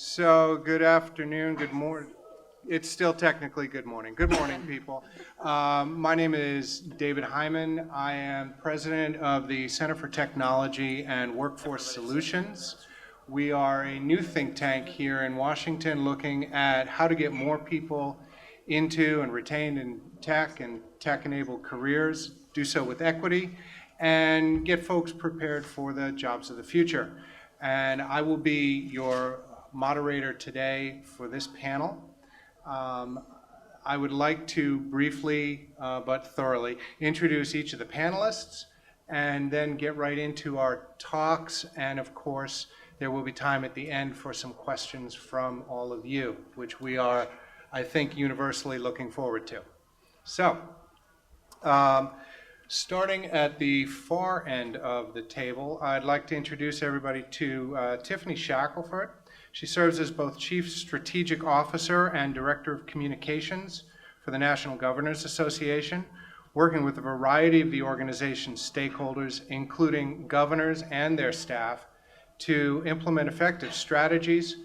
So, good afternoon, good morning. It's still technically good morning. Good morning, people. My name is David Hyman. I am president of the Center for Technology and Workforce Solutions. We are a new think tank here in Washington looking at how to get more people into and retained in tech and tech-enabled careers, do so with equity, and get folks prepared for the jobs of the future. And I will be your moderator today for this panel. I would like to briefly but thoroughly introduce each of the panelists and then get right into our talks. And of course, there will be time at the end for some questions from all of you, which we are, I think, universally looking forward to. So, starting at the far end of the table, I'd like to introduce everybody to Tiffany Shackelford. She serves as both Chief Strategic Officer and Director of Communications for the National Governors Association, working with a variety of the organization's stakeholders, including governors and their staff, to implement effective strategies.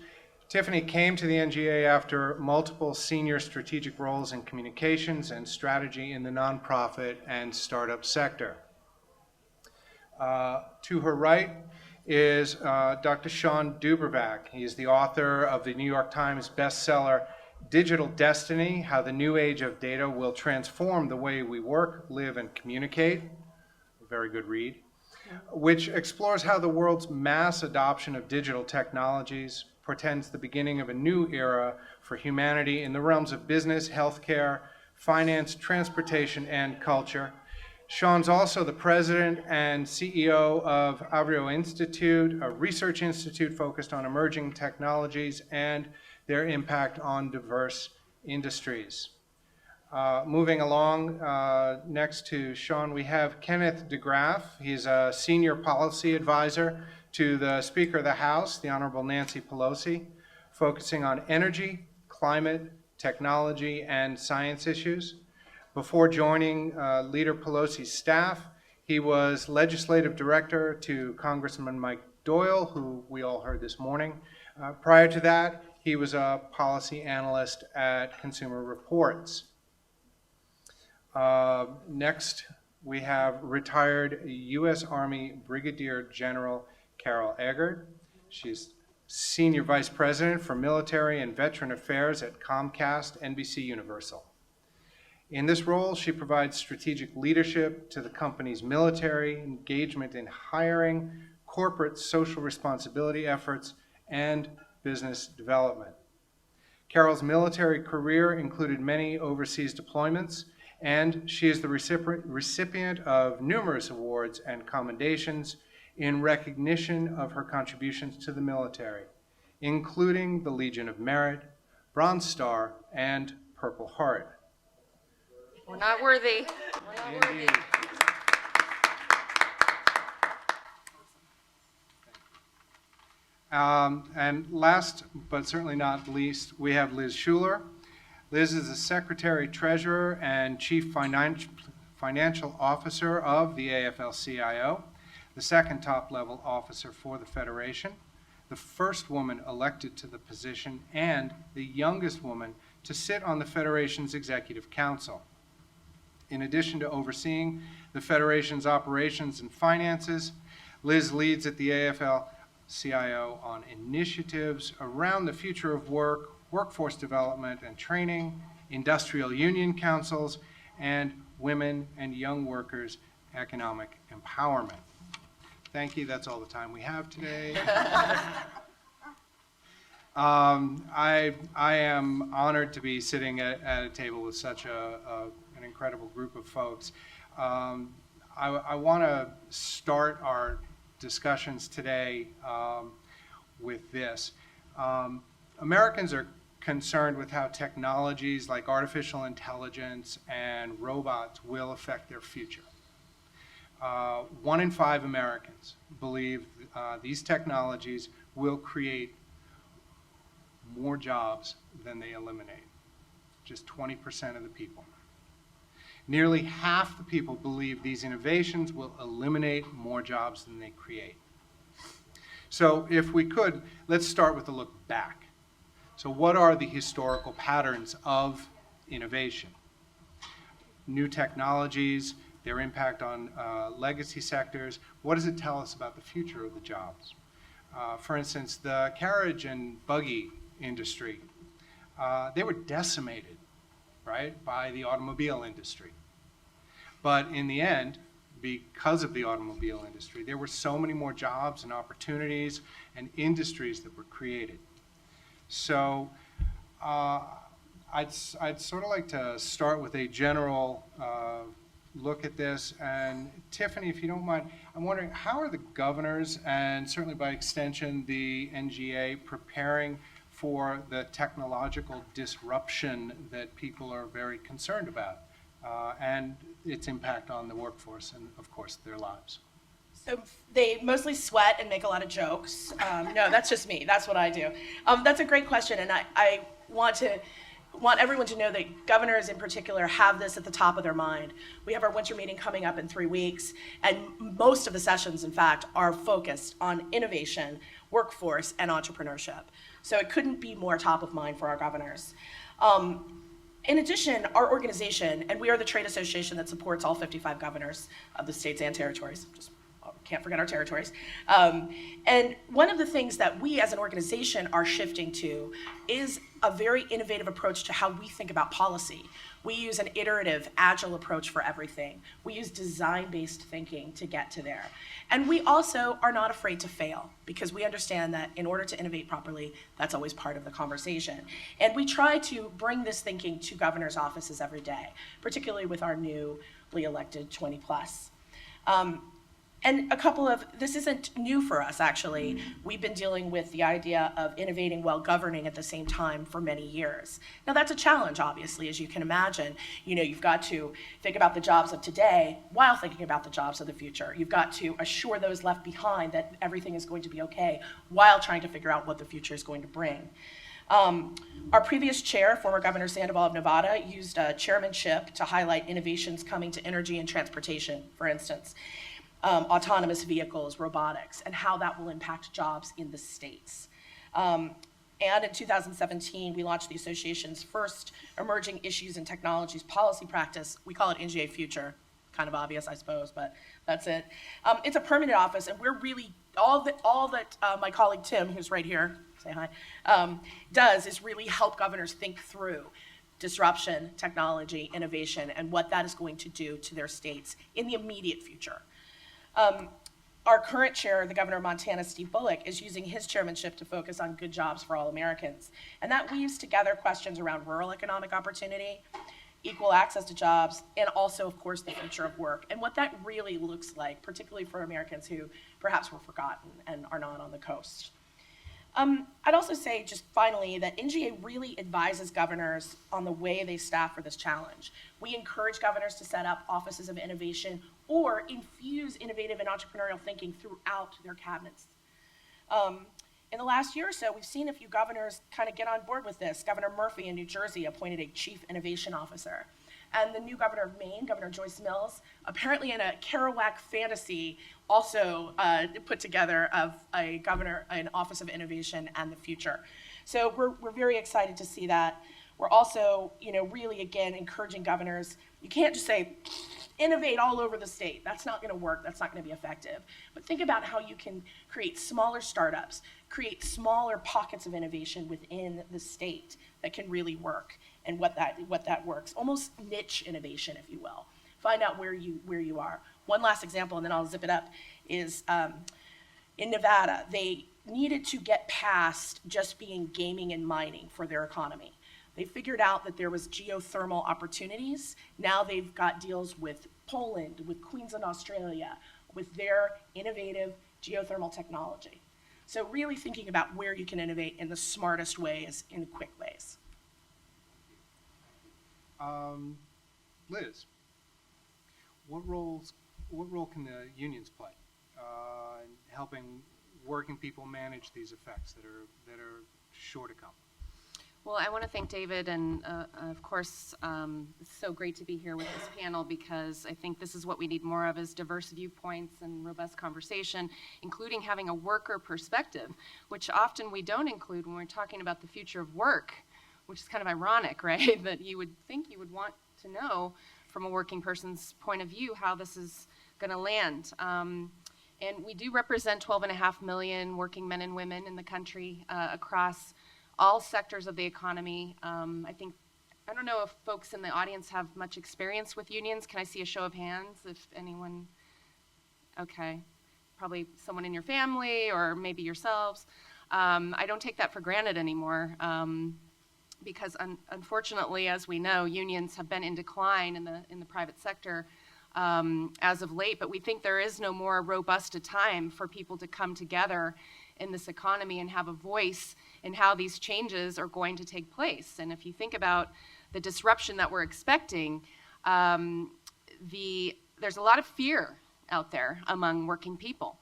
Tiffany came to the NGA after multiple senior strategic roles in communications and strategy in the nonprofit and startup sector. To her right is Dr. Shawn DuBravac. He is the author of the New York Times bestseller, Digital Destiny: How the New Age of Data Will Transform the Way We Work, Live, and Communicate. A very good read. Which explores how the world's mass adoption of digital technologies portends the beginning of a new era for humanity in the realms of business, healthcare, finance, transportation, and culture. Shawn's also the president and CEO of Avrio Institute, a research institute focused on emerging technologies and their impact on diverse industries. Moving along, next to Shawn, we have Kenneth DeGraff. He's a senior policy advisor to the Speaker of the House, the Honorable Nancy Pelosi, focusing on energy, climate, technology, and science issues. Before joining Leader Pelosi's staff, he was legislative director to Congressman Mike Doyle, who we all heard this morning. Prior to that, he was a policy analyst at Consumer Reports. Next, we have retired U.S. Army Brigadier General Carol Eggert. She's Senior Vice President for Military and Veteran Affairs at Comcast, NBC Universal. In this role, she provides strategic leadership to the company's military, engagement in hiring, corporate social responsibility efforts, and business development. Carol's military career included many overseas deployments, and she is the recipient of numerous awards and commendations in recognition of her contributions to the military, including the Legion of Merit, Bronze Star, and Purple Heart. We're not worthy. We're not worthy. And last, but certainly not least, we have Liz Shuler. Liz is the Secretary Treasurer and Chief Financial Officer of the AFL-CIO, the second top-level officer for the Federation, the first woman elected to the position, and the youngest woman to sit on the Federation's Executive Council. In addition to overseeing the Federation's operations and finances, Liz leads at the AFL-CIO on initiatives around the future of work, workforce development and training, industrial union councils, and women and young workers' economic empowerment. Thank you. That's all the time we have today. I am honored to be sitting at a table with such an incredible group of folks. I want to start our discussions today with this. Americans are concerned with how technologies like artificial intelligence and robots will affect their future. 1 in 5 Americans believe these technologies will create more jobs than they eliminate, just 20% of the people. Nearly half the people believe these innovations will eliminate more jobs than they create. So if we could, let's start with a look back. So what are the historical patterns of innovation? New technologies, their impact on legacy sectors. What does it tell us about the future of the jobs? For instance, the carriage and buggy industry, they were decimated, right, by the automobile industry. But in the end, because of the automobile industry, there were so many more jobs and opportunities and industries that were created. So I'd sort of like to start with a general look at this. And Tiffany, if you don't mind, I'm wondering, how are the governors, and certainly by extension the NGA, preparing for the technological disruption that people are very concerned about, and its impact on the workforce and, of course, their lives? So they mostly sweat and make a lot of jokes. No, that's just me. That's what I do. That's a great question, and I want everyone to know that governors in particular have this at the top of their mind. We have our winter meeting coming up in 3 weeks, and most of the sessions, in fact, are focused on innovation, workforce, and entrepreneurship. So it couldn't be more top of mind for our governors. In addition, our organization, and we are the trade association that supports all 55 governors of the states and territories, just can't forget our territories. And one of the things that we as an organization are shifting to is a very innovative approach to how we think about policy. We use an iterative, agile approach for everything. We use design-based thinking to get to there. And we also are not afraid to fail, because we understand that in order to innovate properly, that's always part of the conversation. And we try to bring this thinking to governors' offices every day, particularly with our newly elected 20 plus. And this isn't new for us, actually. We've been dealing with the idea of innovating while governing at the same time for many years. Now that's a challenge, obviously, as you can imagine. You've got to think about the jobs of today while thinking about the jobs of the future. You've got to assure those left behind that everything is going to be okay while trying to figure out what the future is going to bring. Our previous chair, former Governor Sandoval of Nevada, used chairmanship to highlight innovations coming to energy and transportation, for instance. Autonomous vehicles, robotics, and how that will impact jobs in the states. And in 2017, we launched the association's first Emerging Issues and Technologies Policy Practice. We call it NGA Future. Kind of obvious, I suppose, but that's it. It's a permanent office, and we're really, all that my colleague Tim, who's right here, say hi, does is really help governors think through disruption, technology, innovation, and what that is going to do to their states in the immediate future. Our current chair, the governor of Montana, Steve Bullock, is using his chairmanship to focus on good jobs for all Americans. And that weaves together questions around rural economic opportunity, equal access to jobs, and also, of course, the future of work, and what that really looks like, particularly for Americans who perhaps were forgotten and are not on the coast. I'd also say, just finally, that NGA really advises governors on the way they staff for this challenge. We encourage governors to set up offices of innovation or infuse innovative and entrepreneurial thinking throughout their cabinets. In the last year or so, we've seen a few governors kind of get on board with this. Governor Murphy in New Jersey appointed a chief innovation officer. And the new governor of Maine, Governor Joyce Mills, apparently in a Kerouac fantasy, also put together of an Office of Innovation and the Future. So we're very excited to see that. We're also, really, again, encouraging governors. You can't just say, innovate all over the state. That's not going to work. That's not going to be effective. But think about how you can create smaller startups, create smaller pockets of innovation within the state that can really work, and what that works. Almost niche innovation, if you will. Find out where you are. One last example, and then I'll zip it up, is in Nevada, they needed to get past just being gaming and mining for their economy. They figured out that there was geothermal opportunities. Now they've got deals with Poland, with Queensland, Australia, with their innovative geothermal technology. So really thinking about where you can innovate in the smartest ways, in quick ways. Liz, what role can the unions play in helping working people manage these effects that are sure to come? Well, I want to thank David, and of course, it's so great to be here with this panel because I think this is what we need more of is diverse viewpoints and robust conversation, including having a worker perspective, which often we don't include when we're talking about the future of work, which is kind of ironic, right? That you would think you would want to know from a working person's point of view how this is going to land. And we do represent 12.5 million working men and women in the country across all sectors of the economy. I don't know if folks in the audience have much experience with unions. Can I see a show of hands if anyone? Okay, probably someone in your family or maybe yourselves. I don't take that for granted anymore because unfortunately, as we know, unions have been in decline in the private sector as of late, but we think there is no more robust a time for people to come together in this economy and have a voice in how these changes are going to take place. And if you think about the disruption that we're expecting, there's a lot of fear out there among working people.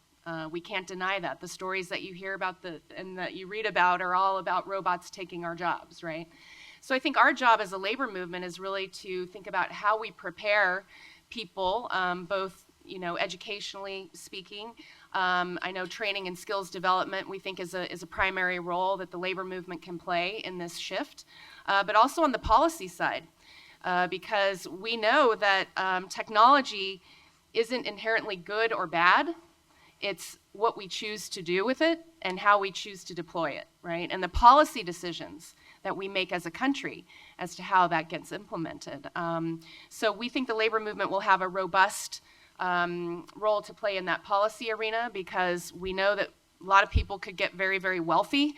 We can't deny that. The stories that you hear about and that you read about are all about robots taking our jobs, right? So I think our job as a labor movement is really to think about how we prepare people, both educationally speaking. I know training and skills development we think is a primary role that the labor movement can play in this shift, but also on the policy side, because we know that technology isn't inherently good or bad. It's what we choose to do with it and how we choose to deploy it, right? And the policy decisions that we make as a country as to how that gets implemented. So we think the labor movement will have a robust role to play in that policy arena because we know that a lot of people could get very, very wealthy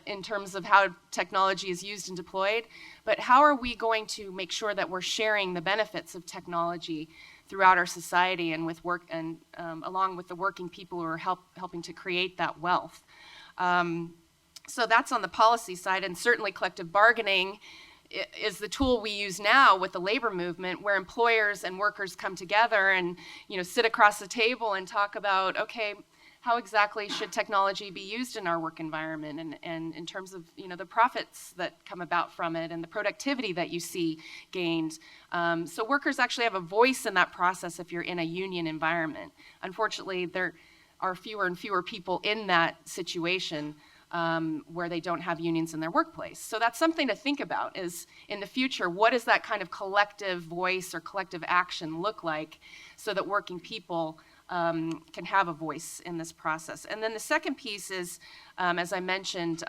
in terms of how technology is used and deployed. But how are we going to make sure that we're sharing the benefits of technology throughout our society and with work and along with the working people who are helping to create that wealth? So that's on the policy side, and certainly collective bargaining is the tool we use now with the labor movement, where employers and workers come together and sit across the table and talk about, okay, how exactly should technology be used in our work environment, and in terms of the profits that come about from it and the productivity that you see gained. So workers actually have a voice in that process if you're in a union environment. Unfortunately, there are fewer and fewer people in that situation where they don't have unions in their workplace. So that's something to think about is in the future, what does that kind of collective voice or collective action look like so that working people can have a voice in this process. And then the second piece is, as I mentioned,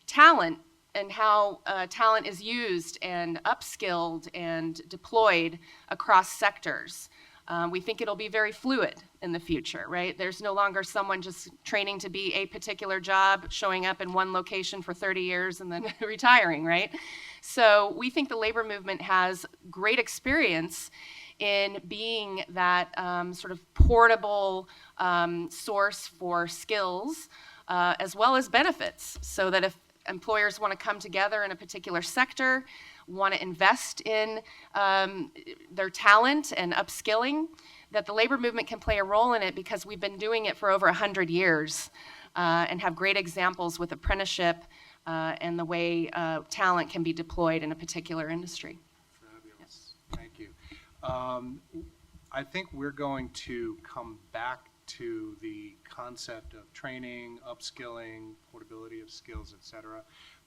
talent and how talent is used and upskilled and deployed across sectors. We think it'll be very fluid in the future, right? There's no longer someone just training to be a particular job, showing up in one location for 30 years and then retiring, right? So we think the labor movement has great experience in being that sort of portable source for skills as well as benefits, so that if employers want to come together in a particular sector, want to invest in their talent and upskilling, that the labor movement can play a role in it because we've been doing it for over 100 years and have great examples with apprenticeship and the way talent can be deployed in a particular industry. Fabulous. Thank you. I think we're going to come back to the concept of training, upskilling, portability of skills, et cetera.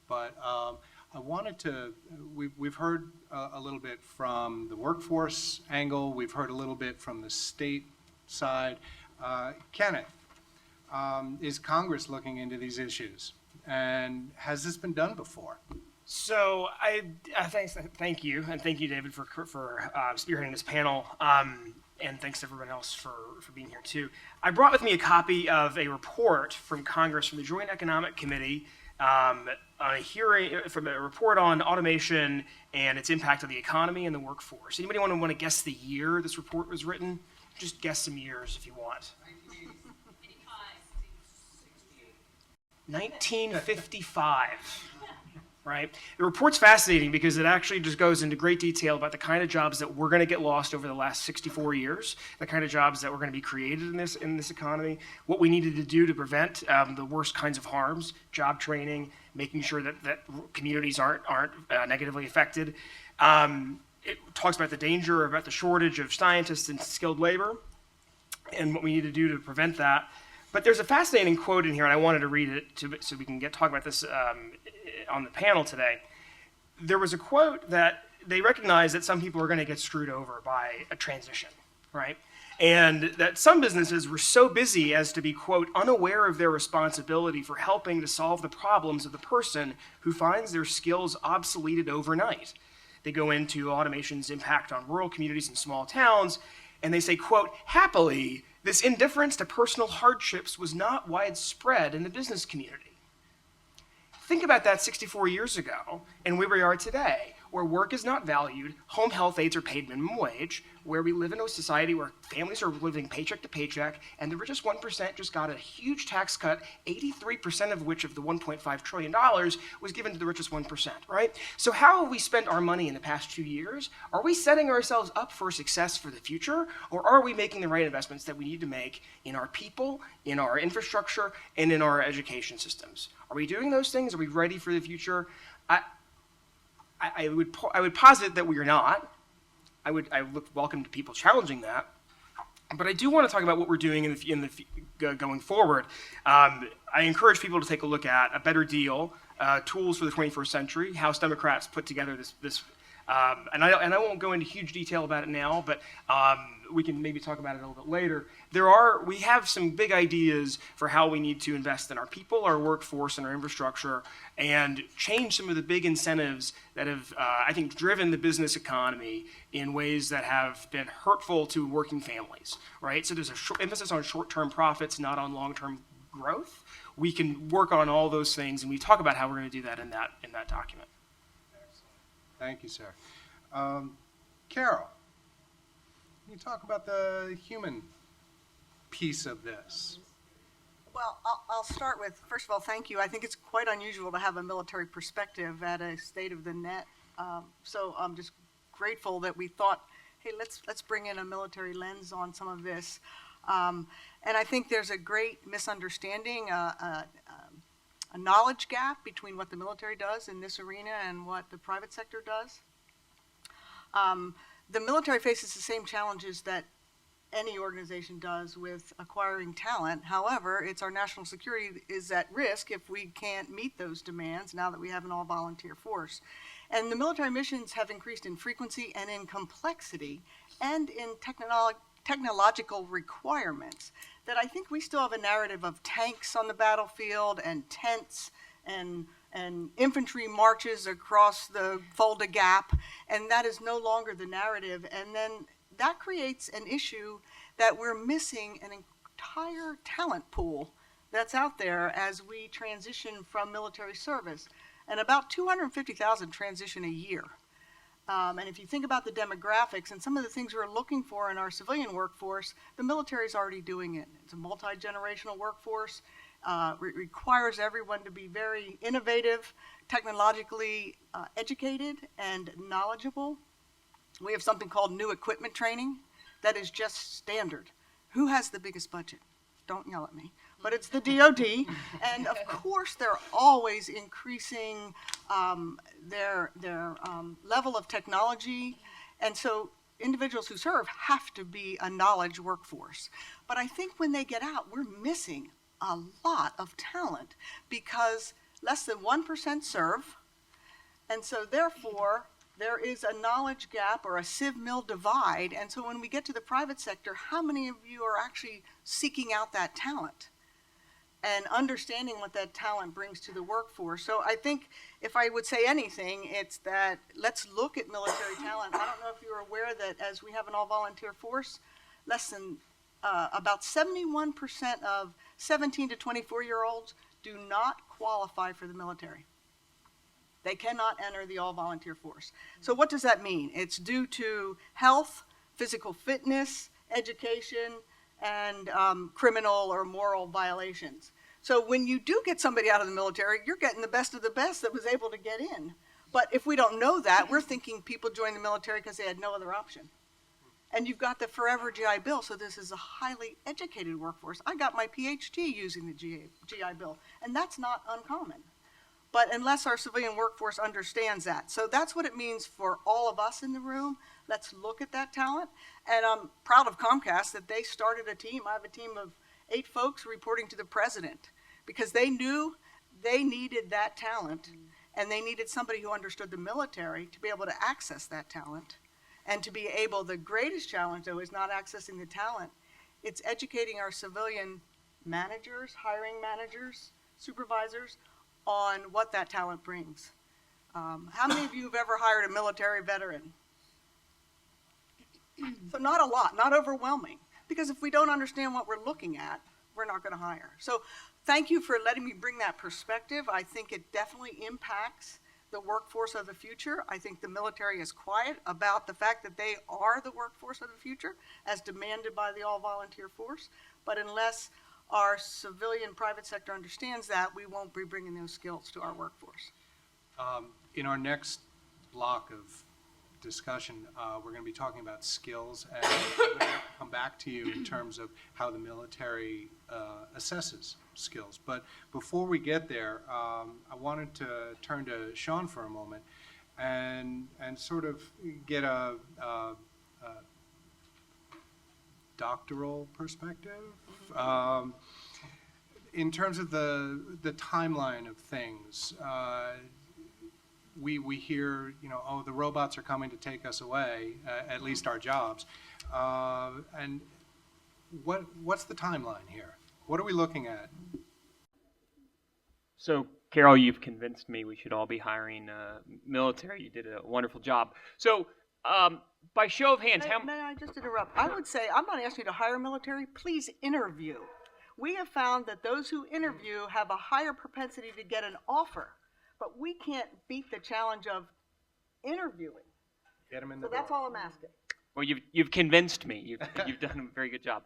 But I wanted to, we've heard a little bit from the workforce angle, we've heard a little bit from the state side. Kenneth, is Congress looking into these issues? And has this been done before? So thank you, and thank you, David, for spearheading this panel, and thanks to everyone else for being here too. I brought with me a copy of a report from Congress from the Joint Economic Committee on a hearing from a report on automation and its impact on the economy and the workforce. Anybody want to guess the year this report was written? Just guess some years if you want. 1955. right? The report's fascinating because it actually just goes into great detail about the kind of jobs that we're going to get lost over the last 64 years, the kind of jobs that were going to be created in this economy, what we needed to do to prevent the worst kinds of harms, job training, making sure that communities aren't negatively affected. It talks about the danger, about the shortage of scientists and skilled labor, and what we need to do to prevent that. But there's a fascinating quote in here, and I wanted to read it so we can talk about this on the panel today. There was a quote that they recognize that some people are going to get screwed over by a transition, right? And that some businesses were so busy as to be, quote, unaware of their responsibility for helping to solve the problems of the person who finds their skills obsoleted overnight. They go into automation's impact on rural communities and small towns, and they say, quote, happily, this indifference to personal hardships was not widespread in the business community. Think about that 64 years ago and where we are today, where work is not valued, home health aides are paid minimum wage, where we live in a society where families are living paycheck to paycheck, and the richest 1% just got a huge tax cut, 83% of which of the $1.5 trillion was given to the richest 1%, right? So how have we spent our money in the past 2 years? Are we setting ourselves up for success for the future, or are we making the right investments that we need to make in our people, in our infrastructure, and in our education systems? Are we doing those things? Are we ready for the future? I would posit that we are not. I would welcome to people challenging that. But I do want to talk about what we're doing going forward. I encourage people to take a look at A Better Deal, Tools for the 21st Century. House Democrats put together this and I won't go into huge detail about it now, but we can maybe talk about it a little bit later. We have some big ideas for how we need to invest in our people, our workforce, and our infrastructure, and change some of the big incentives that have, I think, driven the business economy in ways that have been hurtful to working families, right? So there's an emphasis on short-term profits, not on long-term growth. We can work on all those things, and we talk about how we're going to do that in that document. Thank you, sir. Carol, can you talk about the human piece of this? Well, I'll start with, first of all, thank you. I think it's quite unusual to have a military perspective at a State of the Net. So I'm just grateful that we thought, hey, let's bring in a military lens on some of this. And I think there's a great misunderstanding, a knowledge gap between what the military does in this arena and what the private sector does. The military faces the same challenges that any organization does with acquiring talent. However, it's our national security is at risk if we can't meet those demands now that we have an all-volunteer force. And the military missions have increased in frequency and in complexity and in technological requirements that I think we still have a narrative of tanks on the battlefield and tents and infantry marches across the Fulda Gap, and that is no longer the narrative. And then that creates an issue that we're missing an entire talent pool that's out there as we transition from military service. And about 250,000 transition a year. And if you think about the demographics and some of the things we're looking for in our civilian workforce, the military is already doing it. It's a multi-generational workforce. Requires everyone to be very innovative, technologically educated, and knowledgeable. We have something called new equipment training that is just standard. Who has the biggest budget? Don't yell at me. But it's the DoD, and of course they're always increasing their level of technology, and so individuals who serve have to be a knowledge workforce. But I think when they get out, we're missing a lot of talent because less than 1% serve, and so therefore there is a knowledge gap or a civ-mil divide, and so when we get to the private sector, how many of you are actually seeking out that talent and understanding what that talent brings to the workforce? So I think if I would say anything, it's that let's look at military talent. I don't know if you're aware that as we have an all-volunteer force, less than about 71% of 17 to 24-year-olds do not qualify for the military. They cannot enter the all-volunteer force. So what does that mean? It's due to health, physical fitness, education, and criminal or moral violations. So when you do get somebody out of the military, you're getting the best of the best that was able to get in. But if we don't know that, we're thinking people joined the military because they had no other option. And you've got the forever GI Bill, so this is a highly educated workforce. I got my PhD using the GI Bill, and that's not uncommon. But unless our civilian workforce understands that. So that's what it means for all of us in the room. Let's look at that talent. And I'm proud of Comcast that they started a team. I have a team of 8 folks reporting to the president because they knew they needed that talent, and they needed somebody who understood the military to be able to access that talent. And to be able, the greatest challenge though is not accessing the talent. It's educating our civilian managers, hiring managers, supervisors on what that talent brings. How many of you have ever hired a military veteran? So not a lot, not overwhelming. Because if we don't understand what we're looking at, we're not going to hire. So thank you for letting me bring that perspective. I think it definitely impacts the workforce of the future. I think the military is quiet about the fact that they are the workforce of the future as demanded by the all-volunteer force. But unless our civilian private sector understands that, we won't be bringing those skills to our workforce. In our next block of discussion, we're going to be talking about skills, and I'm going to come back to you in terms of how the military assesses skills. But before we get there, I wanted to turn to Shawn for a moment and sort of get a doctoral perspective in terms of the timeline of things. We hear, oh, the robots are coming to take us away, at least our jobs. And what's the timeline here? What are we looking at? So, Carol, you've convinced me we should all be hiring military. You did a wonderful job. So, by show of hands, May I just interrupt? I would say, I'm not asking you to hire military, please interview. We have found that those who interview have a higher propensity to get an offer, but we can't beat the challenge of interviewing. Get them in the So that's door. all I'm asking. Well, you've convinced me. You've done a very good job.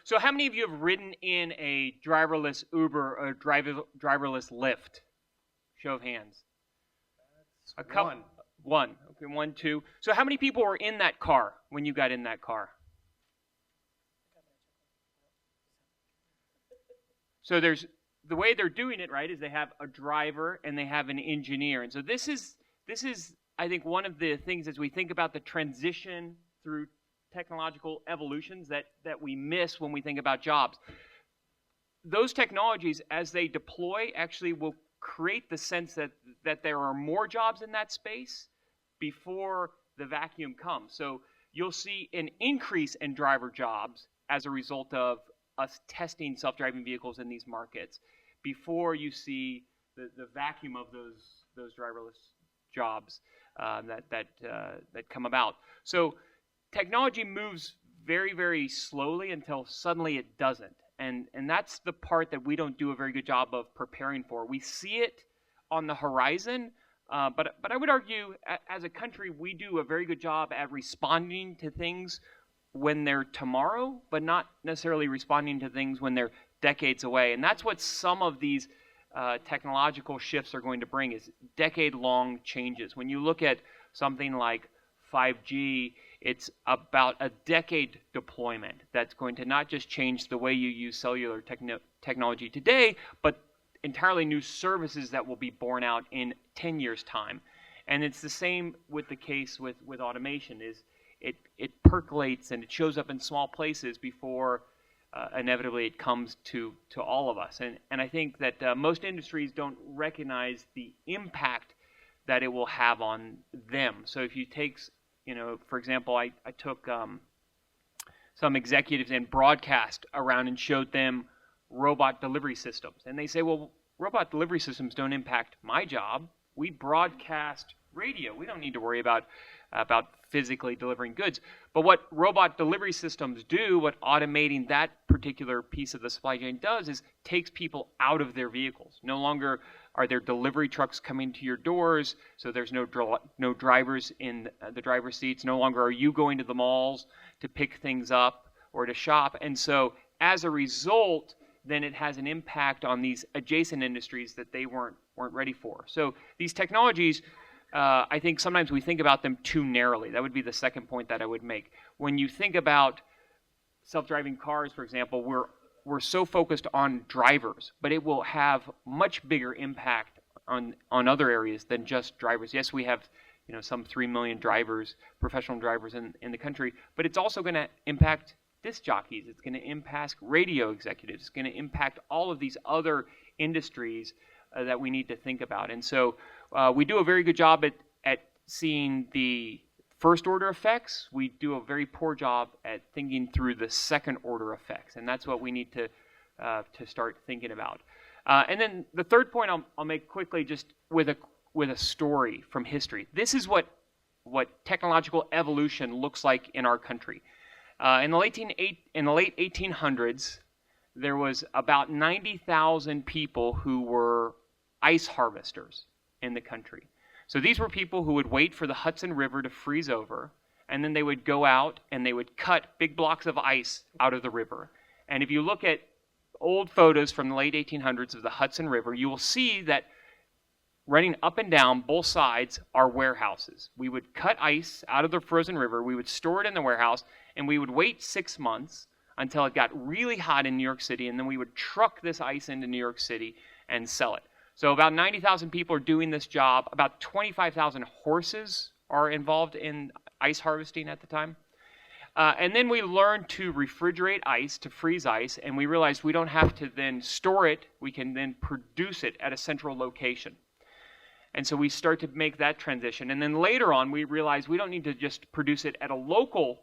So, how many of you have ridden in a driverless Uber or driverless Lyft? Show of hands. A couple. One. Okay, 1, 2. So, how many people were in that car when you got in that car? So there's the way they're doing it, right, is they have a driver and they have an engineer. And so this is I think one of the things as we think about the transition through technological evolutions that we miss when we think about jobs. Those technologies, as they deploy, actually will create the sense that there are more jobs in that space before the vacuum comes. So you'll see an increase in driver jobs as a result of us testing self-driving vehicles in these markets before you see the vacuum of those driverless jobs that come about. So technology moves very, very slowly until suddenly it doesn't. And that's the part that we don't do a very good job of preparing for. We see it on the horizon, but I would argue as a country we do a very good job at responding to things when they're tomorrow, but not necessarily responding to things when they're decades away. And that's what some of these technological shifts are going to bring is decade-long changes. When you look at something like 5G, it's about a decade deployment that's going to not just change the way you use cellular technology today, but entirely new services that will be born out in 10 years' time. And it's the same with the case with automation is it percolates and it shows up in small places before inevitably it comes to all of us. And I think that most industries don't recognize the impact that it will have on them. So if you take, for example, I took some executives in broadcast around and showed them robot delivery systems. And they say, well, robot delivery systems don't impact my job. We broadcast radio. We don't need to worry about physically delivering goods. But what robot delivery systems do, what automating that particular piece of the supply chain does is takes people out of their vehicles. No longer are there delivery trucks coming to your doors, so there's no drivers in the driver's seats. No longer are you going to the malls to pick things up or to shop. And so as a result, then it has an impact on these adjacent industries that they weren't ready for. So these technologies, I think sometimes we think about them too narrowly. That would be the second point that I would make. When you think about self-driving cars, for example, we're so focused on drivers, but it will have much bigger impact on other areas than just drivers. Yes, we have some 3 million drivers, professional drivers in the country, but it's also going to impact disc jockeys. It's going to impact radio executives. It's going to impact all of these other industries that we need to think about. And so we do a very good job at seeing the first order effects. We do a very poor job at thinking through the second order effects, and that's what we need to start thinking about. And then the third point I'll make quickly, just with a story from history. This is what technological evolution looks like in our country. In the late 1800s, there was about 90,000 people who were ice harvesters in the country. So these were people who would wait for the Hudson River to freeze over, and then they would go out and they would cut big blocks of ice out of the river. And if you look at old photos from the late 1800s of the Hudson River, you will see that running up and down both sides are warehouses. We would cut ice out of the frozen river, we would store it in the warehouse, and we would wait 6 months until it got really hot in New York City, and then we would truck this ice into New York City and sell it. So about 90,000 people are doing this job. About 25,000 horses are involved in ice harvesting at the time. And then we learned to refrigerate ice, to freeze ice, and we realized we don't have to then store it. We can then produce it at a central location. And so we start to make that transition. And then later on, we realized we don't need to just produce it at a local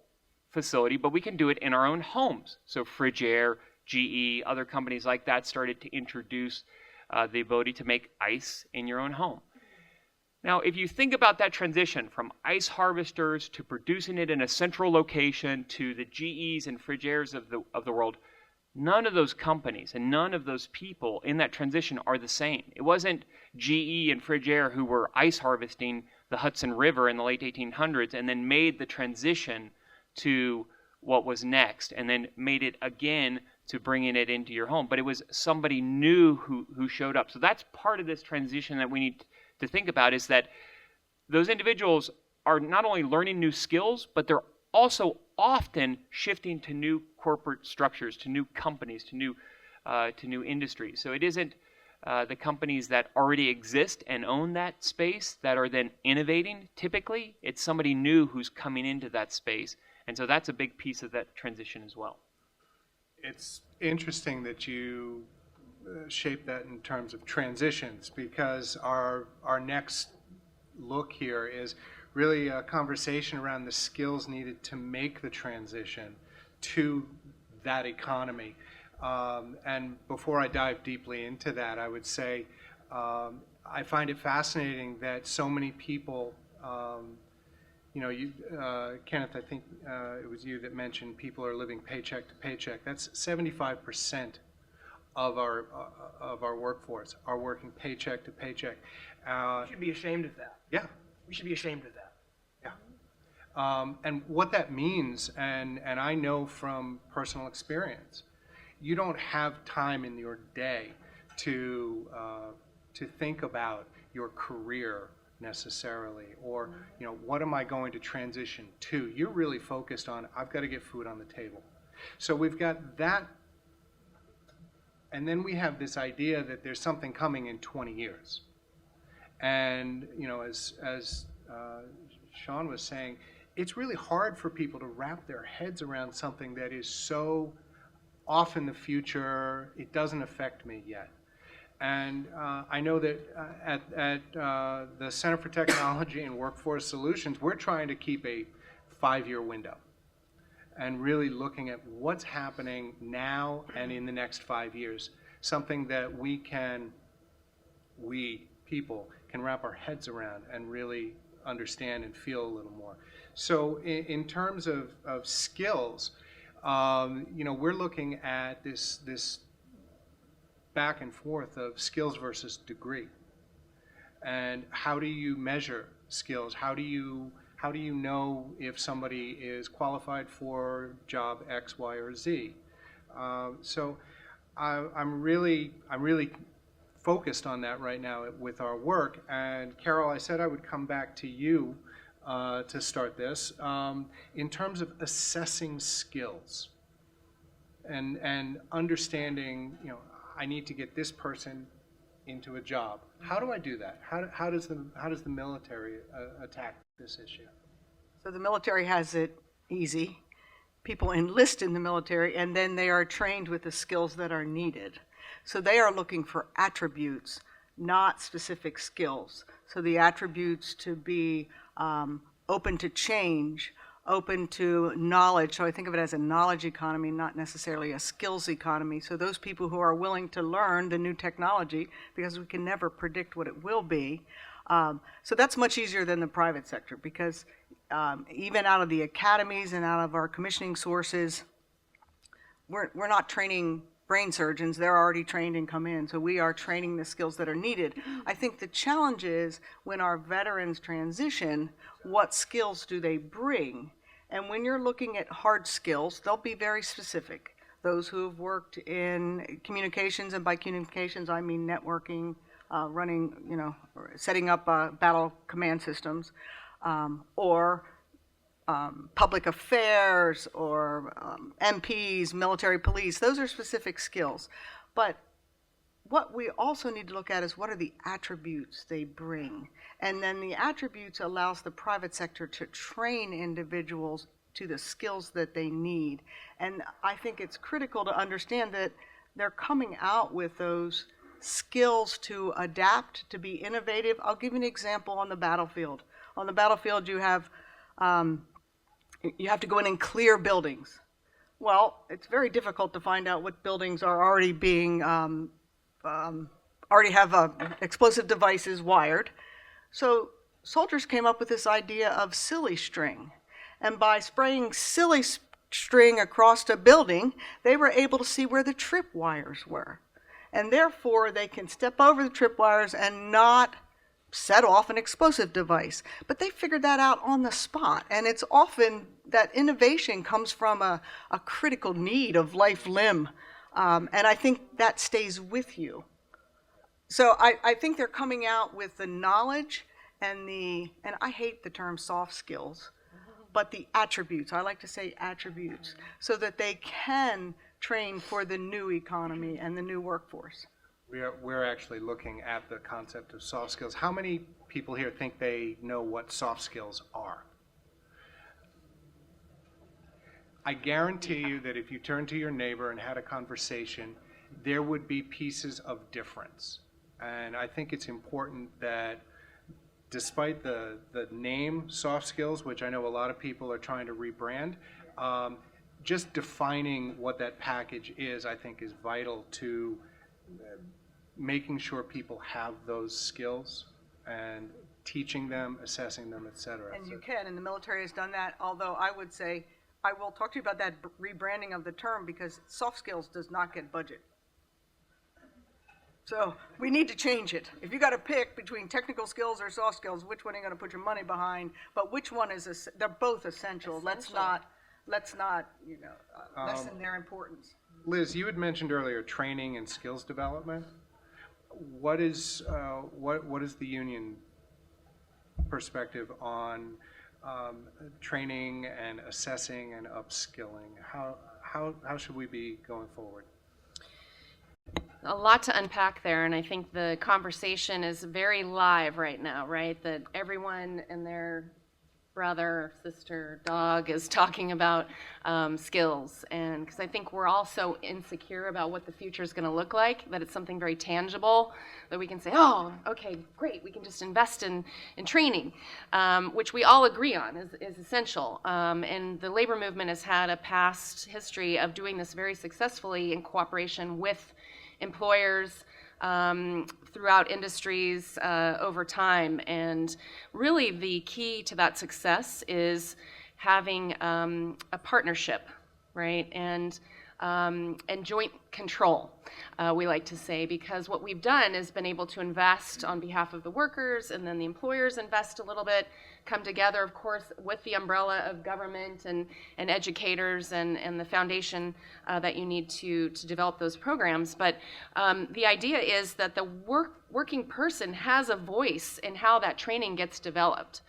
facility, but we can do it in our own homes. So Frigidaire, GE, other companies like that started to introduce the ability to make ice in your own home. Now, if you think about that transition from ice harvesters to producing it in a central location to the GEs and Frigidaires of the world, none of those companies and none of those people in that transition are the same. It wasn't GE and Frigidaire who were ice harvesting the Hudson River in the late 1800s and then made the transition to what was next and then made it again to bringing it into your home. But it was somebody new who showed up. So that's part of this transition that we need to think about, is that those individuals are not only learning new skills, but they're also often shifting to new corporate structures, to new companies, to new industries. So it isn't the companies that already exist and own that space that are then innovating. Typically, it's somebody new who's coming into that space. And so that's a big piece of that transition as well. It's interesting that you shape that in terms of transitions, because our next look here is really a conversation around the skills needed to make the transition to that economy. And before I dive deeply into that, I would say I find it fascinating that so many people, Kenneth, I think it was you that mentioned people are living paycheck to paycheck. That's 75% of our workforce are working paycheck to paycheck. We should be ashamed of that. Yeah. We should be ashamed of that. Yeah. And what that means, and I know from personal experience, you don't have time in your day to think about your career necessarily, or what am I going to transition to? You're really focused on, I've got to get food on the table. So we've got that, and then we have this idea that there's something coming in 20 years. And as Shawn was saying, it's really hard for people to wrap their heads around something that is so off in the future, it doesn't affect me yet. And I know that at the Center for Technology and Workforce Solutions, we're trying to keep a 5-year window and really looking at what's happening now and in the next 5 years, something that we people can wrap our heads around and really understand and feel a little more. So in terms of skills, we're looking at this back and forth of skills versus degree. And how do you measure skills? How do you know if somebody is qualified for job X, Y, or Z? So I'm really focused on that right now with our work. And Carol, I said I would come back to you to start this. In terms of assessing skills and understanding, I need to get this person into a job. How do I do that? How does the military attack this issue? So the military has it easy. People enlist in the military and then they are trained with the skills that are needed. So they are looking for attributes, not specific skills. So the attributes to be open to change, open to knowledge. So I think of it as a knowledge economy, not necessarily a skills economy. So those people who are willing to learn the new technology, because we can never predict what it will be. So that's much easier than the private sector, because even out of the academies and out of our commissioning sources, we're not training brain surgeons. They're already trained and come in. So we are training the skills that are needed. I think the challenge is when our veterans transition, what skills do they bring? And when you're looking at hard skills, they'll be very specific. Those who have worked in communications, and by communications I mean networking, running, setting up battle command systems, or public affairs, or MPs, military police. Those are specific skills. But what we also need to look at is what are the attributes they bring. And then the attributes allows the private sector to train individuals to the skills that they need. And I think it's critical to understand that they're coming out with those skills to adapt, to be innovative. I'll give you an example on the battlefield. On the battlefield, you have to go in and clear buildings. Well, it's very difficult to find out what buildings are already being, already have explosive devices wired. So soldiers came up with this idea of silly string. And by spraying silly string across a building, they were able to see where the trip wires were. And therefore, they can step over the tripwires and not set off an explosive device. But they figured that out on the spot. And it's often that innovation comes from a critical need of life limb. And I think that stays with you. So I think they're coming out with the knowledge and I hate the term soft skills, but the attributes. I like to say attributes, so that they can train for the new economy and the new workforce. We're actually looking at the concept of soft skills. How many people here think they know what soft skills are? I guarantee you that if you turned to your neighbor and had a conversation, there would be pieces of difference. And I think it's important that despite the name soft skills, which I know a lot of people are trying to rebrand, just defining what that package is, I think, is vital to making sure people have those skills and teaching them, assessing them, et cetera. And you can, and the military has done that, although I would say, I will talk to you about that rebranding of the term, because soft skills does not get budget. So we need to change it. If you got to pick between technical skills or soft skills, which one are you going to put your money behind? But which one is, they're both essential. Let's not lessen their importance. Liz, you had mentioned earlier training and skills development. What is the union perspective on training and assessing and upskilling? How should we be going forward? A lot to unpack there, and I think the conversation is very live right now, right? That everyone and their brother, sister, dog is talking about skills, and because I think we're all so insecure about what the future is going to look like, that it's something very tangible that we can say, oh, okay, great, we can just invest in training, which we all agree on is essential. And the labor movement has had a past history of doing this very successfully in cooperation with employers throughout industries over time. And really the key to that success is having a partnership, right? And and joint control, we like to say, because what we've done is been able to invest on behalf of the workers, and then the employers invest a little bit, come together, of course, with the umbrella of government and educators and the foundation that you need to develop those programs. But the idea is that the working person has a voice in how that training gets developed.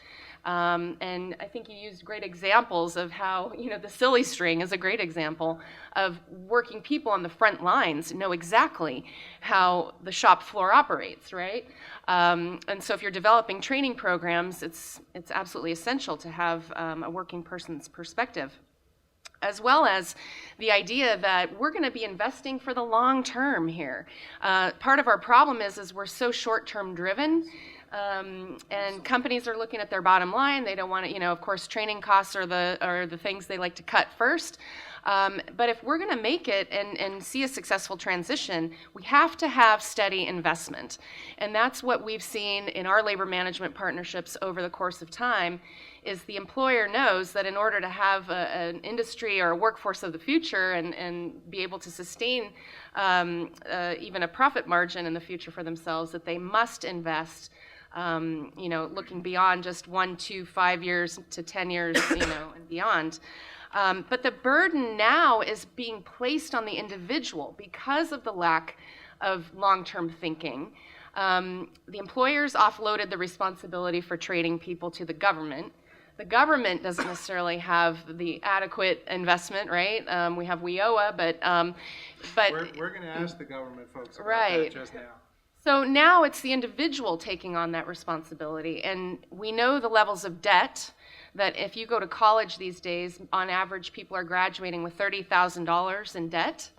And I think you used great examples of how, the silly string is a great example of working people on the front lines know exactly how the shop floor operates, right? And so if you're developing training programs, it's absolutely essential to have a working person's perspective, as well as the idea that we're going to be investing for the long term here. Part of our problem is we're so short-term driven. And companies are looking at their bottom line. They don't want to, of course, training costs are the things they like to cut first. But if we're going to make it and see a successful transition, we have to have steady investment. And that's what we've seen in our labor management partnerships over the course of time, is the employer knows that in order to have an industry or a workforce of the future and be able to sustain even a profit margin in the future for themselves, that they must invest. Looking beyond just 1 to 5 years to 10 years, and beyond. But the burden now is being placed on the individual because of the lack of long-term thinking. The employers offloaded the responsibility for training people to the government. The government doesn't necessarily have the adequate investment, right? We have WIOA, but We're going to ask the government folks about right. that just now. So now it's the individual taking on that responsibility. And we know the levels of debt, that if you go to college these days, on average, people are graduating with $30,000 in debt.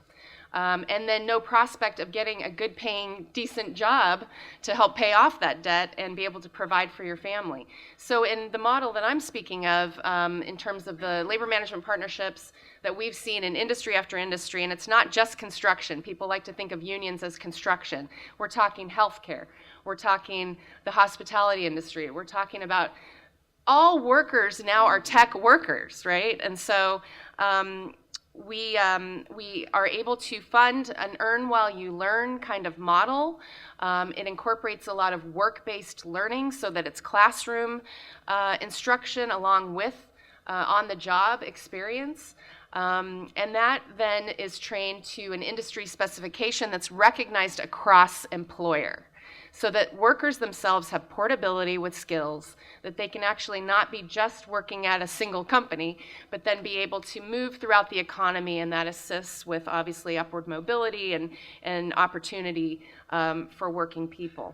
And then no prospect of getting a good paying, decent job to help pay off that debt and be able to provide for your family. So in the model that I'm speaking of, in terms of the labor management partnerships that we've seen in industry after industry, and it's not just construction. People like to think of unions as construction. We're talking healthcare. We're talking the hospitality industry. We're talking about all workers now are tech workers, right? And so we are able to fund an earn while you learn kind of model. It incorporates a lot of work-based learning so that it's classroom instruction along with on-the-job experience. And that then is trained to an industry specification that's recognized across employer, so that workers themselves have portability with skills, that they can actually not be just working at a single company, but then be able to move throughout the economy, and that assists with obviously upward mobility and opportunity for working people.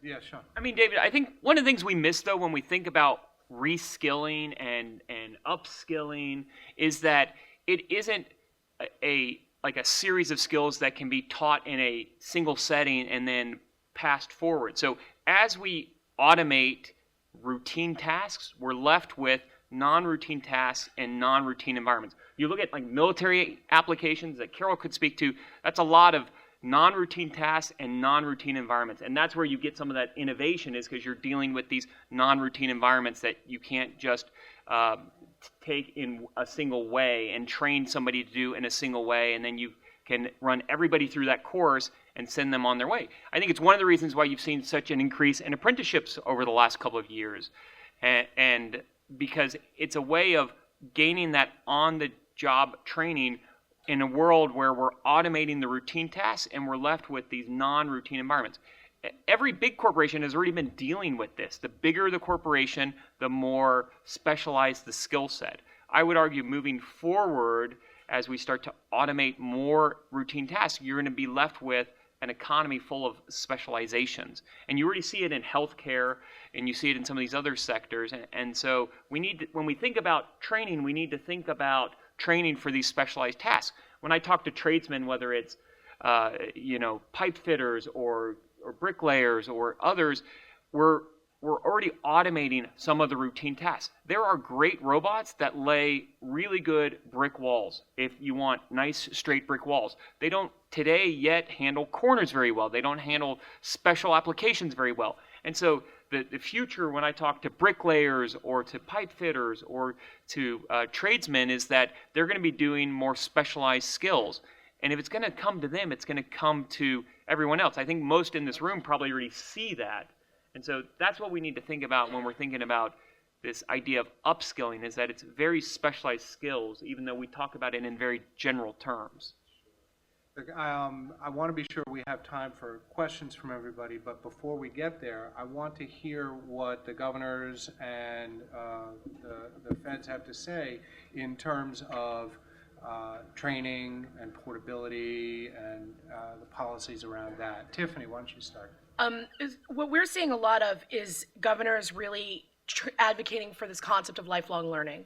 Yeah, Shawn. I mean, David, I think one of the things we miss, though, when we think about reskilling and upskilling is that it isn't a series of skills that can be taught in a single setting and then passed forward. So as we automate routine tasks, we're left with non-routine tasks and non-routine environments. You look at like military applications that Carol could speak to, that's a lot of non-routine tasks and non-routine environments. And that's where you get some of that innovation, is because you're dealing with these non-routine environments that you can't just take in a single way and train somebody to do in a single way, and then you can run everybody through that course and send them on their way. I think it's one of the reasons why you've seen such an increase in apprenticeships over the last couple of years, and because it's a way of gaining that on-the-job training in a world where we're automating the routine tasks and we're left with these non-routine environments. Every big corporation has already been dealing with this. The bigger the corporation, the more specialized the skill set. I would argue moving forward, as we start to automate more routine tasks, you're going to be left with an economy full of specializations. And you already see it in healthcare, and you see it in some of these other sectors. And so we need to, when we think about training, we need to think about training for these specialized tasks. When I talk to tradesmen, whether it's pipe fitters or bricklayers or others, we're already automating some of the routine tasks. There are great robots that lay really good brick walls if you want nice straight brick walls. They don't today yet handle corners very well. They don't handle special applications very well. And so the future, when I talk to bricklayers or to pipe fitters or to tradesmen, is that they're going to be doing more specialized skills. And if it's going to come to them, it's going to come to everyone else. I think most in this room probably already see that. And so that's what we need to think about when we're thinking about this idea of upskilling, is that it's very specialized skills, even though we talk about it in very general terms. I want to be sure we have time for questions from everybody, but before we get there, I want to hear what the governors and the feds have to say in terms of training and portability and the policies around that. Tiffany, why don't you start? What we're seeing a lot of is governors really advocating for this concept of lifelong learning.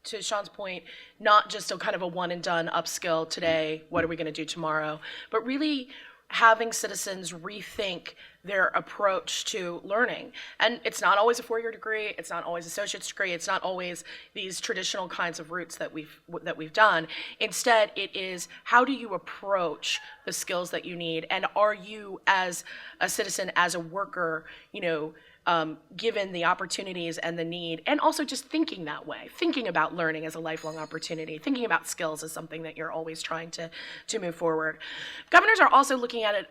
To Shawn's point, not just a kind of a one and done upskill today, what are we going to do tomorrow, but really having citizens rethink their approach to learning. And it's not always a 4-year degree, it's not always associate's degree, it's not always these traditional kinds of routes that we've done. Instead, it is, how do you approach the skills that you need, and are you as a citizen, as a worker, given the opportunities and the need, and also just thinking that way, thinking about learning as a lifelong opportunity, thinking about skills as something that you're always trying to move forward. Governors are also looking at it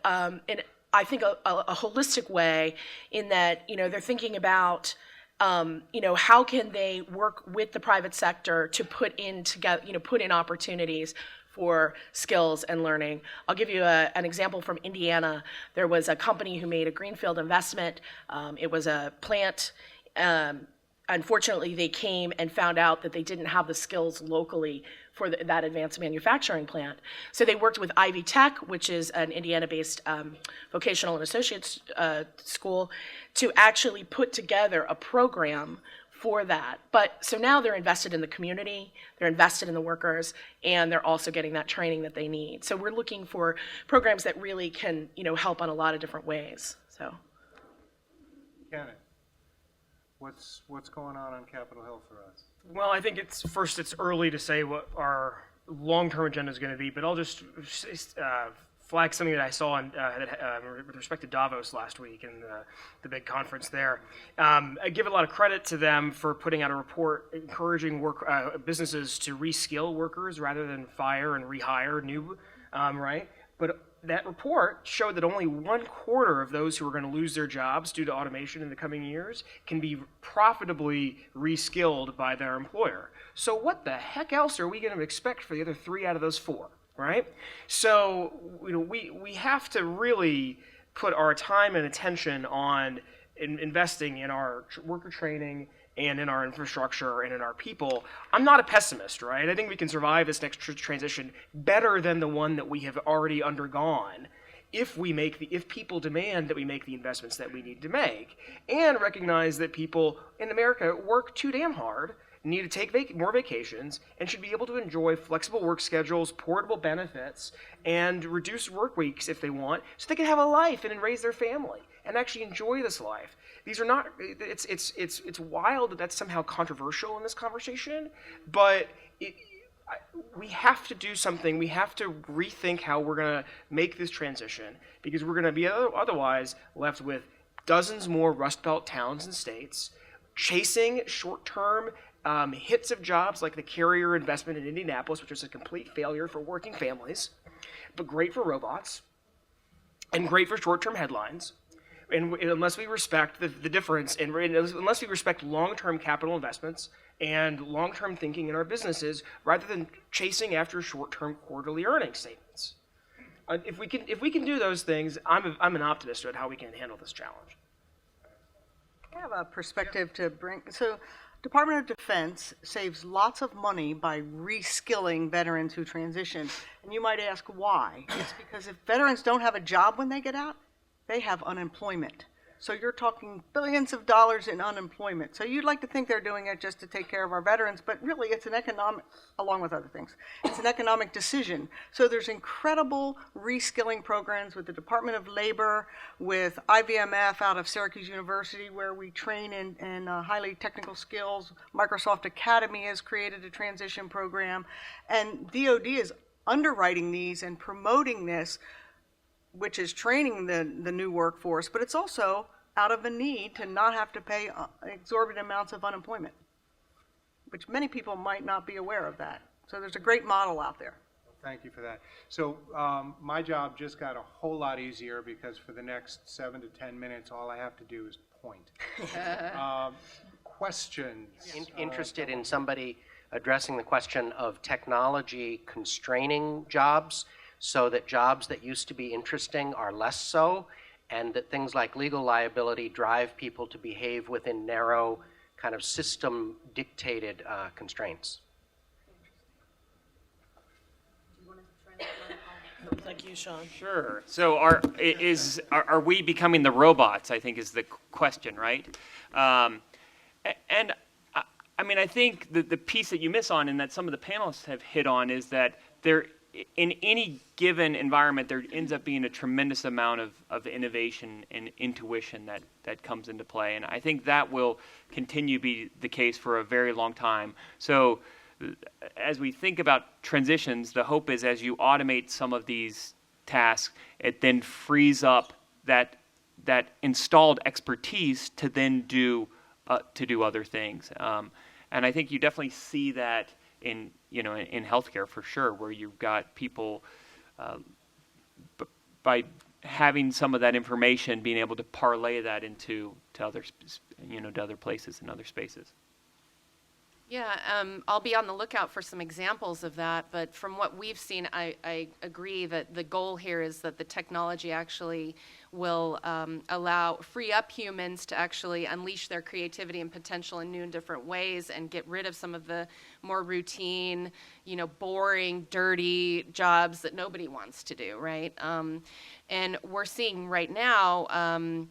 in, I think, a holistic way, in that, they're thinking about, how can they work with the private sector to put in opportunities for skills and learning. I'll give you an example from Indiana. There was a company who made a greenfield investment. It was a plant. Unfortunately, they came and found out that they didn't have the skills locally for that advanced manufacturing plant. So they worked with Ivy Tech, which is an Indiana-based vocational and associates school, to actually put together a program for that. But so now they're invested in the community, they're invested in the workers, and they're also getting that training that they need. So we're looking for programs that really can, help on a lot of different ways. So, Kenneth, what's going on Capitol Hill for us? Well, I think it's early to say what our long-term agenda is going to be, but I'll just flag something that I saw with respect to Davos last week and the big conference there. I give a lot of credit to them for putting out a report encouraging businesses to reskill workers rather than fire and rehire new, right? But that report showed that only 1/4 of those who are going to lose their jobs due to automation in the coming years can be profitably reskilled by their employer. So what the heck else are we going to expect for the other 3 out of those 4? Right? So we have to really put our time and attention on investing in our worker training and in our infrastructure and in our people. I'm not a pessimist, right? I think we can survive this next transition better than the one that we have already undergone if people demand that we make the investments that we need to make, and recognize that people in America work too damn hard, need to take more vacations, and should be able to enjoy flexible work schedules, portable benefits, and reduced work weeks if they want, so they can have a life and raise their family and actually enjoy this life. These are not. It's wild that that's somehow controversial in this conversation, but we have to do something. We have to rethink how we're going to make this transition, because we're going to be otherwise left with dozens more Rust Belt towns and states chasing short-term hits of jobs like the carrier investment in Indianapolis, which was a complete failure for working families, but great for robots and great for short-term headlines. And unless we respect the difference, and unless we respect long-term capital investments and long-term thinking in our businesses, rather than chasing after short-term quarterly earnings statements. If we can do those things, I'm an optimist about how we can handle this challenge. I have a perspective to bring. So, Department of Defense saves lots of money by reskilling veterans who transition. And you might ask why. It's because if veterans don't have a job when they get out, they have unemployment. So you're talking billions of dollars in unemployment. So you'd like to think they're doing it just to take care of our veterans, but really it's an economic, along with other things, it's an economic decision. So there's incredible reskilling programs with the Department of Labor, with IVMF out of Syracuse University, where we train in highly technical skills. Microsoft Academy has created a transition program, and DoD is underwriting these and promoting this, which is training the new workforce, but it's also out of a need to not have to pay exorbitant amounts of unemployment, which many people might not be aware of that. So there's a great model out there. Thank you for that. So my job just got a whole lot easier because for the next 7 to 10 minutes, all I have to do is point. Questions? Interested in somebody addressing the question of technology constraining jobs so that jobs that used to be interesting are less so, and that things like legal liability drive people to behave within narrow kind of system dictated constraints. Like you, Shawn. Sure. So are we becoming the robots, I think is the question, right? And I mean, I think the piece that you miss on and that some of the panelists have hit on is that there, in any given environment, there ends up being a tremendous amount of innovation and intuition that comes into play. And I think that will continue to be the case for a very long time. So as we think about transitions, the hope is as you automate some of these tasks, it then frees up that installed expertise to then do other things. And I think you definitely see that in healthcare for sure, where you've got people by having some of that information, being able to parlay that to other places and other spaces. Yeah, I'll be on the lookout for some examples of that, but from what we've seen, I agree that the goal here is that the technology actually will free up humans to actually unleash their creativity and potential in new and different ways and get rid of some of the more routine, boring, dirty jobs that nobody wants to do, right? And we're seeing right now,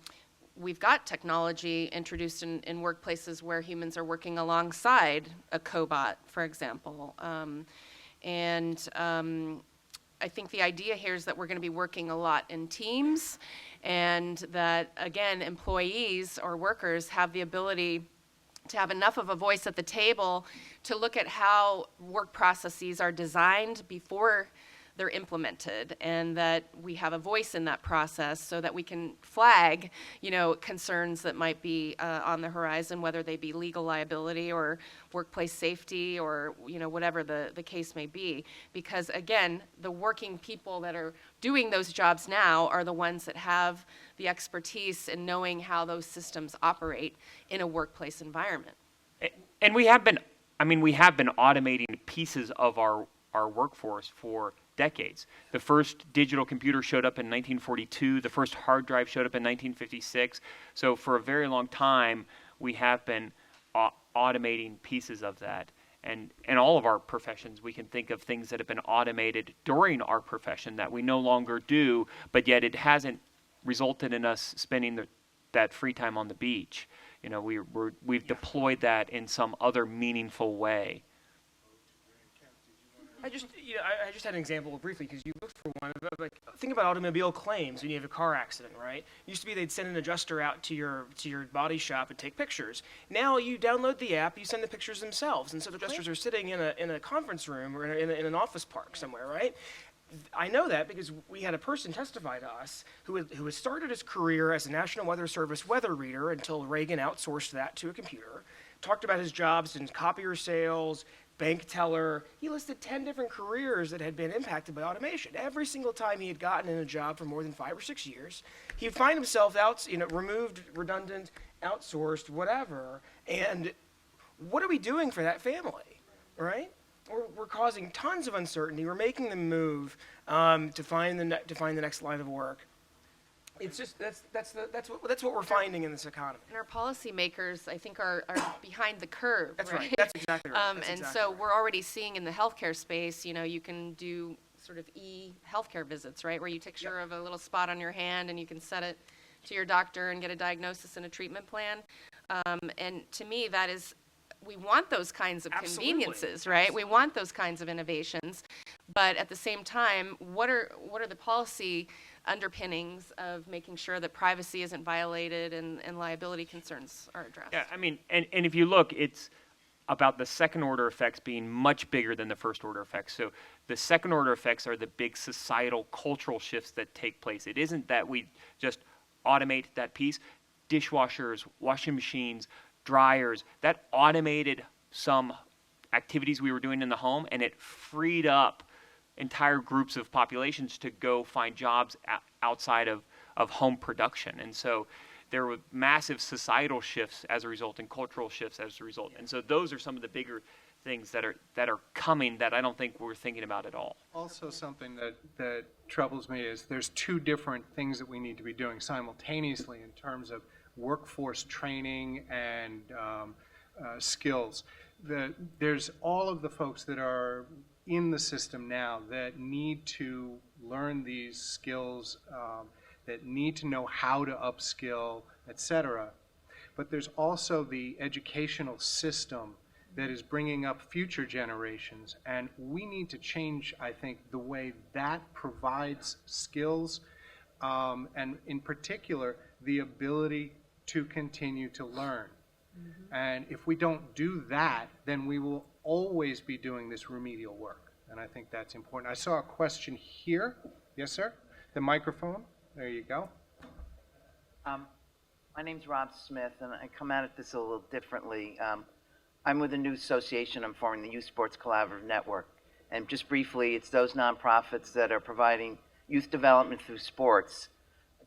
we've got technology introduced in workplaces where humans are working alongside a cobot, for example. I think the idea here is that we're going to be working a lot in teams, and that, again, employees or workers have the ability to have enough of a voice at the table to look at how work processes are designed before they're implemented, and that we have a voice in that process so that we can flag, concerns that might be on the horizon, whether they be legal liability or workplace safety or, whatever the case may be. Because again, the working people that are doing those jobs now are the ones that have the expertise in knowing how those systems operate in a workplace environment. And we have been automating pieces of our workforce for decades. The first digital computer showed up in 1942. The first hard drive showed up in 1956. So for a very long time, we have been automating pieces of that. And in all of our professions, we can think of things that have been automated during our profession that we no longer do, but yet it hasn't resulted in us spending that free time on the beach. We've deployed that in some other meaningful way. I just had an example briefly because you looked for one. Think about automobile claims when you have a car accident, right? It used to be they'd send an adjuster out to your body shop and take pictures. Now you download the app, you send the pictures themselves, and so the adjusters are sitting in a conference room or in an office park somewhere, right? I know that because we had a person testify to us who had started his career as a National Weather Service weather reader until Reagan outsourced that to a computer. Talked about his jobs in copier sales, bank teller. He listed 10 different careers that had been impacted by automation. Every single time he had gotten in a job for more than 5 or 6 years, he'd find himself removed, redundant, outsourced, whatever. And what are we doing for that family, right? We're causing tons of uncertainty. We're making them move to find the next line of work. It's just that's what we're finding in this economy. And our policymakers, I think, are behind the curve. That's right. right. That's exactly right. We're already seeing in the healthcare space, you can do sort of e-healthcare visits, right, where you take care of a little spot on your hand and you can set it to your doctor and get a diagnosis and a treatment plan. And to me, that is, we want those kinds of conveniences, right? We want those kinds of innovations, but at the same time, what are the policy underpinnings of making sure that privacy isn't violated and liability concerns are addressed? Yeah, I mean, and if you look, it's about the second order effects being much bigger than the first order effects. So the second order effects are the big societal cultural shifts that take place. It isn't that we just automate that piece. dishwashers, washing machines, dryers, that automated some activities we were doing in the home, and it freed up entire groups of populations to go find jobs outside of home production. And so there were massive societal shifts as a result and cultural shifts as a result. And so those are some of the bigger things that are coming that I don't think we're thinking about at all. Also, something that troubles me is there's two different things that we need to be doing simultaneously in terms of workforce training and skills. There's all of the folks that are in the system now that need to learn these skills, that need to know how to upskill, etc. But there's also the educational system that is bringing up future generations, and we need to change, I think, the way that provides skills, and in particular, the ability to continue to learn. And if we don't do that, then we will always be doing this remedial work, and I think that's important. I saw a question here. Yes, sir? The microphone. There you go. My name's Rob Smith, and I come at this a little differently. I'm with a new association. I'm forming the Youth Sports Collaborative Network. And just briefly, it's those nonprofits that are providing youth development through sports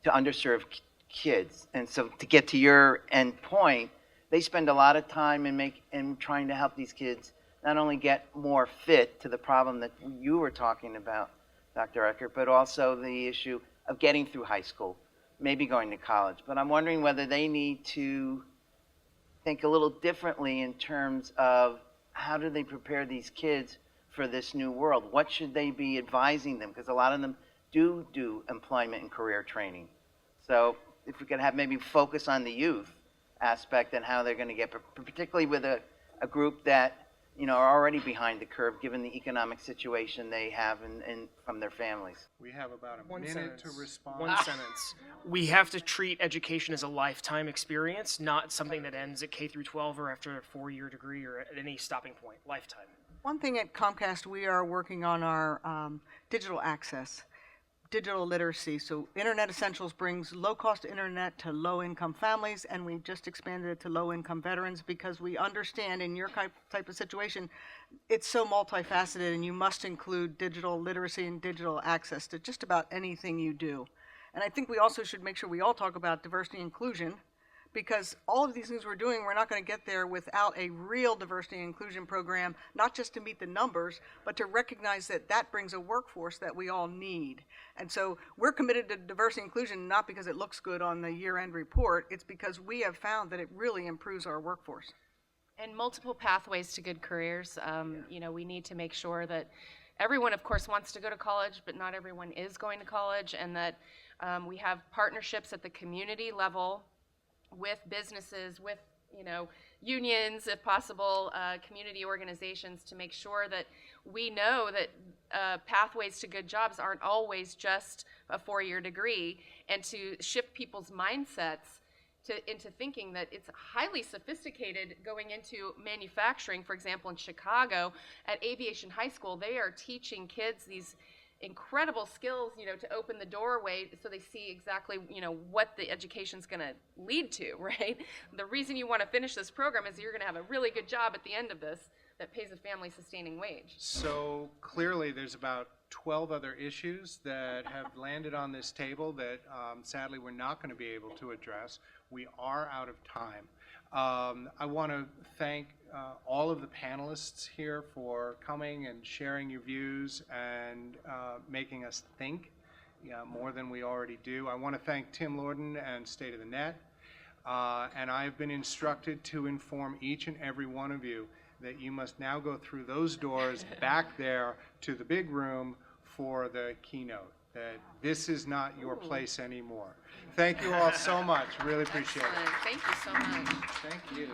to underserved kids. And so to get to your end point, they spend a lot of time in trying to help these kids not only get more fit to the problem that you were talking about, Dr. Eggert, but also the issue of getting through high school, maybe going to college. But I'm wondering whether they need to think a little differently in terms of how do they prepare these kids for this new world? What should they be advising them? Because a lot of them do employment and career training. So if we could have maybe focus on the youth aspect and how they're going to get, particularly with a group that are already behind the curve given the economic situation they have from their families. We have about a One minute sentence. to respond. One sentence. We have to treat education as a lifetime experience, not something that ends at K through 12 or after a 4-year degree or at any stopping point. Lifetime. One thing at Comcast, we are working on our digital access, digital literacy. So Internet Essentials brings low-cost internet to low-income families, and we've just expanded it to low-income veterans because we understand in your type of situation, it's so multifaceted, and you must include digital literacy and digital access to just about anything you do. And I think we also should make sure we all talk about diversity and inclusion, because all of these things we're doing, we're not going to get there without a real diversity and inclusion program, not just to meet the numbers, but to recognize that that brings a workforce that we all need. And so we're committed to diversity and inclusion, not because it looks good on the year-end report, it's because we have found that it really improves our workforce. And multiple pathways to good careers. We need to make sure that everyone, of course, wants to go to college, but not everyone is going to college, and that we have partnerships at the community level with businesses, with unions, if possible, community organizations, to make sure that we know that pathways to good jobs aren't always just a 4-year degree, and to shift people's mindsets into thinking that it's highly sophisticated going into manufacturing. For example, in Chicago, at Aviation High School, they are teaching kids these incredible skills, to open the doorway so they see exactly, what the education's going to lead to, right? The reason you want to finish this program is you're going to have a really good job at the end of this that pays a family-sustaining wage. So clearly there's about 12 other issues that have landed on this table that sadly we're not going to be able to address. We are out of time. I want to thank all of the panelists here for coming and sharing your views and making us think more than we already do. I want to thank Tim Lorden and State of the Net. And I've been instructed to inform each and every one of you that you must now go through those doors back there to the big room for the keynote, that this is not your place anymore. Thank you all so much. Really appreciate it. Excellent. Thank you so much. Thank you.